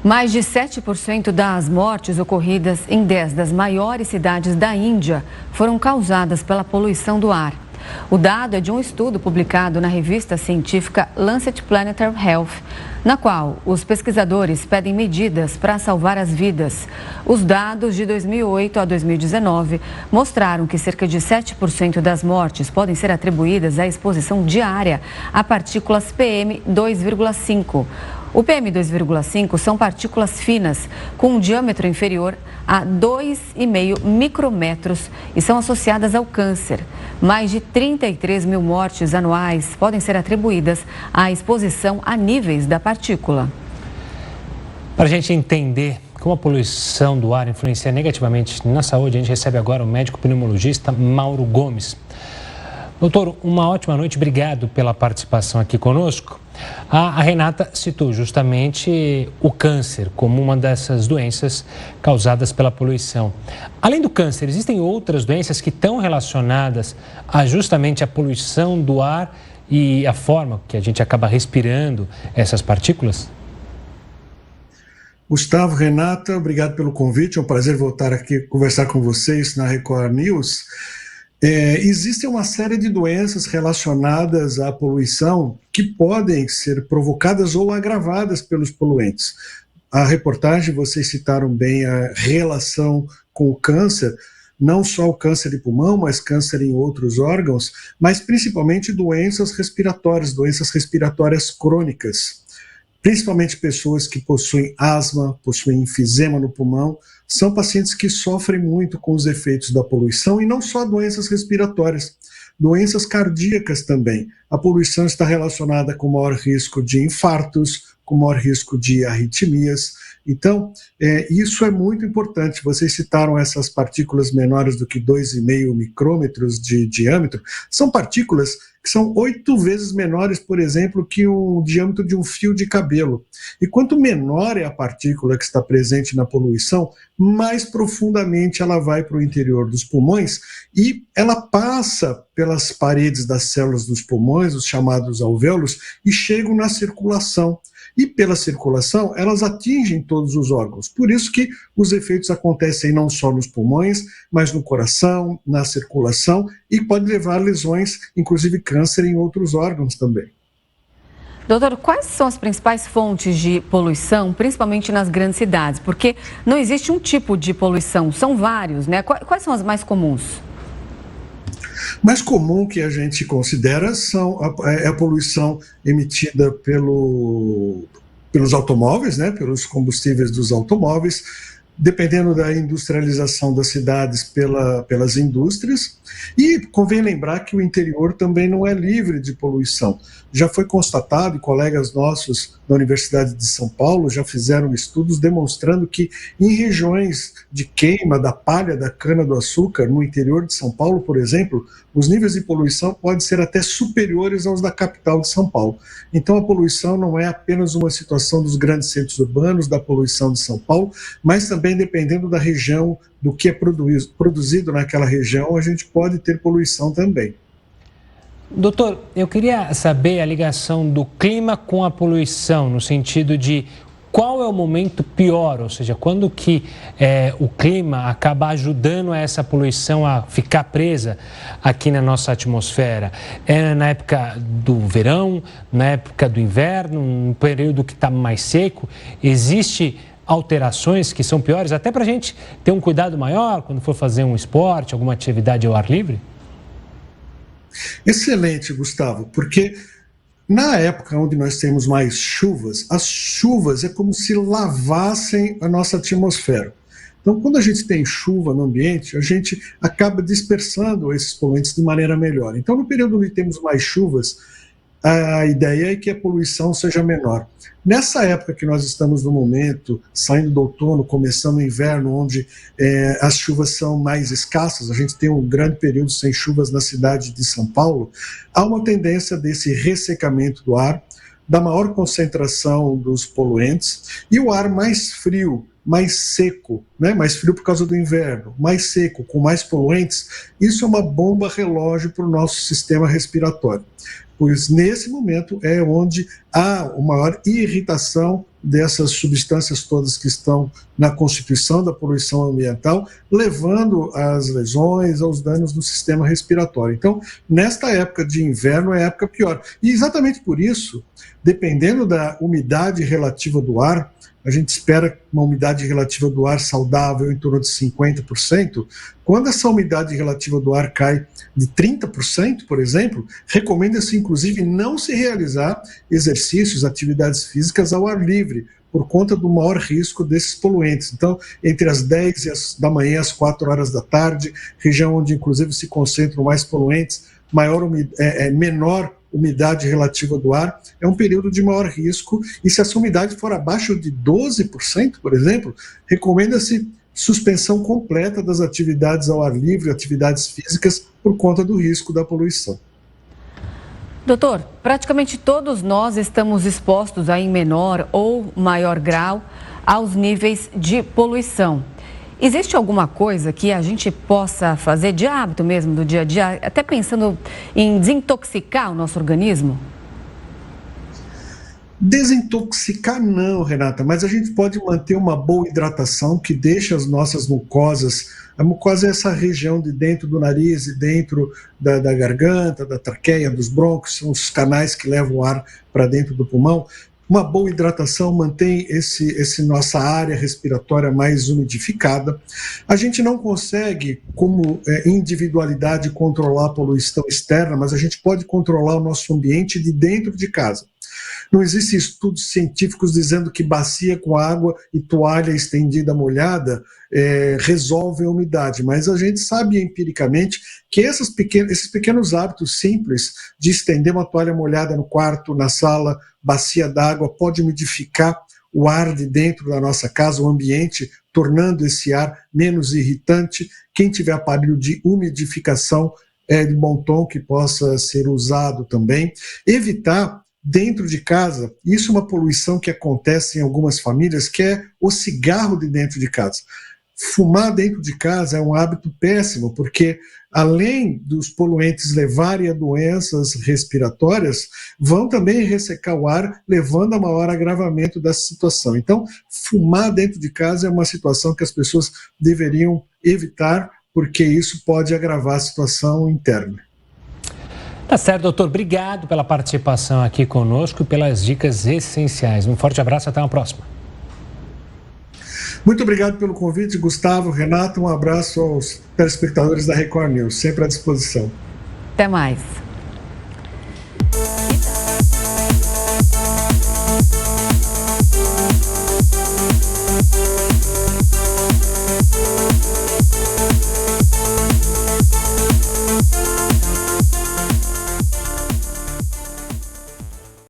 Mais de 7% das mortes ocorridas em 10 das maiores cidades da Índia foram causadas pela poluição do ar. O dado é de um estudo publicado na revista científica Lancet Planetary Health, na qual os pesquisadores pedem medidas para salvar as vidas. Os dados de 2008 a 2019 mostraram que cerca de 7% das mortes podem ser atribuídas à exposição diária a partículas PM2,5. O PM2,5 são partículas finas com um diâmetro inferior a 2,5 micrômetros e são associadas ao câncer. Mais de 33 mil mortes anuais podem ser atribuídas à exposição a níveis da partícula. Para a gente entender como a poluição do ar influencia negativamente na saúde, a gente recebe agora o médico pneumologista Mauro Gomes. Doutor, uma ótima noite, obrigado pela participação aqui conosco. A Renata citou justamente o câncer como uma dessas doenças causadas pela poluição. Além do câncer, existem outras doenças que estão relacionadas a justamente a poluição do ar e a forma que a gente acaba respirando essas partículas? Gustavo, Renata, obrigado pelo convite, é um prazer voltar aqui conversar com vocês na Record News. Existe uma série de doenças relacionadas à poluição que podem ser provocadas ou agravadas pelos poluentes. A reportagem, vocês citaram bem a relação com o câncer, não só o câncer de pulmão, mas câncer em outros órgãos, mas principalmente doenças respiratórias crônicas. Principalmente pessoas que possuem asma, possuem enfisema no pulmão, são pacientes que sofrem muito com os efeitos da poluição e não só doenças respiratórias, doenças cardíacas também. A poluição está relacionada com maior risco de infartos, com maior risco de arritmias. Então, isso é muito importante. Vocês citaram essas partículas menores do que 2,5 micrômetros de diâmetro. São partículas que são 8 vezes menores, por exemplo, que o diâmetro de um fio de cabelo. E quanto menor é a partícula que está presente na poluição, mais profundamente ela vai para o interior dos pulmões e ela passa pelas paredes das células dos pulmões, os chamados alvéolos, e chegam na circulação. E pela circulação, elas atingem todos os órgãos. Por isso que os efeitos acontecem não só nos pulmões, mas no coração, na circulação, e pode levar a lesões, inclusive câncer em outros órgãos também. Doutor, quais são as principais fontes de poluição, principalmente nas grandes cidades? Porque não existe um tipo de poluição, são vários, né? Quais são as mais comuns? Mais comum que a gente considera é a poluição emitida pelos automóveis, né, pelos combustíveis dos automóveis, dependendo da industrialização das cidades pelas indústrias. E convém lembrar que o interior também não é livre de poluição. Já foi constatado, e colegas nossos da Universidade de São Paulo já fizeram estudos demonstrando que em regiões de queima da palha da cana-do-açúcar, no interior de São Paulo, por exemplo, os níveis de poluição podem ser até superiores aos da capital de São Paulo. Então a poluição não é apenas uma situação dos grandes centros urbanos, da poluição de São Paulo, mas também dependendo da região, do que é produzido naquela região, a gente pode ter poluição também. Doutor, eu queria saber a ligação do clima com a poluição, no sentido de qual é o momento pior, ou seja, quando que o clima acaba ajudando essa poluição a ficar presa aqui na nossa atmosfera? É na época do verão, na época do inverno, no período que está mais seco? Existe alterações que são piores, até para a gente ter um cuidado maior quando for fazer um esporte, alguma atividade ao ar livre? Excelente, Gustavo, porque na época onde nós temos mais chuvas, as chuvas é como se lavassem a nossa atmosfera. Então, quando a gente tem chuva no ambiente, a gente acaba dispersando esses poluentes de maneira melhor. Então, no período onde temos mais chuvas, a ideia é que a poluição seja menor. Nessa época que nós estamos no momento, saindo do outono, começando o inverno, onde as chuvas são mais escassas, a gente tem um grande período sem chuvas na cidade de São Paulo, há uma tendência desse ressecamento do ar, da maior concentração dos poluentes, e o ar mais frio, mais seco, né? Mais frio por causa do inverno, mais seco, com mais poluentes, isso é uma bomba relógio para o nosso sistema respiratório. Pois nesse momento é onde há uma maior irritação dessas substâncias todas que estão na constituição da poluição ambiental, levando às lesões, aos danos no sistema respiratório. Então, nesta época de inverno é a época pior. E exatamente por isso, dependendo da umidade relativa do ar, a gente espera uma umidade relativa do ar saudável em torno de 50%. Quando essa umidade relativa do ar cai de 30%, por exemplo, recomenda-se, inclusive, não se realizar exercícios, atividades físicas ao ar livre, por conta do maior risco desses poluentes. Então, entre as 10 da manhã e as 4 horas da tarde, região onde, inclusive, se concentram mais poluentes, menor umidade relativa do ar, é um período de maior risco, e se essa umidade for abaixo de 12%, por exemplo, recomenda-se suspensão completa das atividades ao ar livre, atividades físicas, por conta do risco da poluição. Doutor, praticamente todos nós estamos expostos em menor ou maior grau aos níveis de poluição. Existe alguma coisa que a gente possa fazer de hábito mesmo do dia a dia, até pensando em desintoxicar o nosso organismo? Desintoxicar não, Renata, mas a gente pode manter uma boa hidratação que deixa as nossas mucosas, a mucosa é essa região de dentro do nariz e dentro da garganta, da traqueia, dos brônquios, são os canais que levam o ar para dentro do pulmão. Uma boa hidratação mantém nossa área respiratória mais umidificada. A gente não consegue, como individualidade, controlar a poluição externa, mas a gente pode controlar o nosso ambiente de dentro de casa. Não existem estudos científicos dizendo que bacia com água e toalha estendida molhada resolvem a umidade, mas a gente sabe empiricamente que esses pequenos hábitos simples de estender uma toalha molhada no quarto, na sala, bacia d'água, pode umidificar o ar de dentro da nossa casa, o ambiente, tornando esse ar menos irritante. Quem tiver aparelho de umidificação é de bom tom que possa ser usado também. Evitar dentro de casa, isso é uma poluição que acontece em algumas famílias, que é o cigarro de dentro de casa. Fumar dentro de casa é um hábito péssimo, porque além dos poluentes levarem a doenças respiratórias, vão também ressecar o ar, levando a maior agravamento dessa situação. Então, fumar dentro de casa é uma situação que as pessoas deveriam evitar, porque isso pode agravar a situação interna. Tá certo, doutor. Obrigado pela participação aqui conosco e pelas dicas essenciais. Um forte abraço e até uma próxima. Muito obrigado pelo convite, Gustavo, Renato. Um abraço aos telespectadores da Record News, sempre à disposição. Até mais.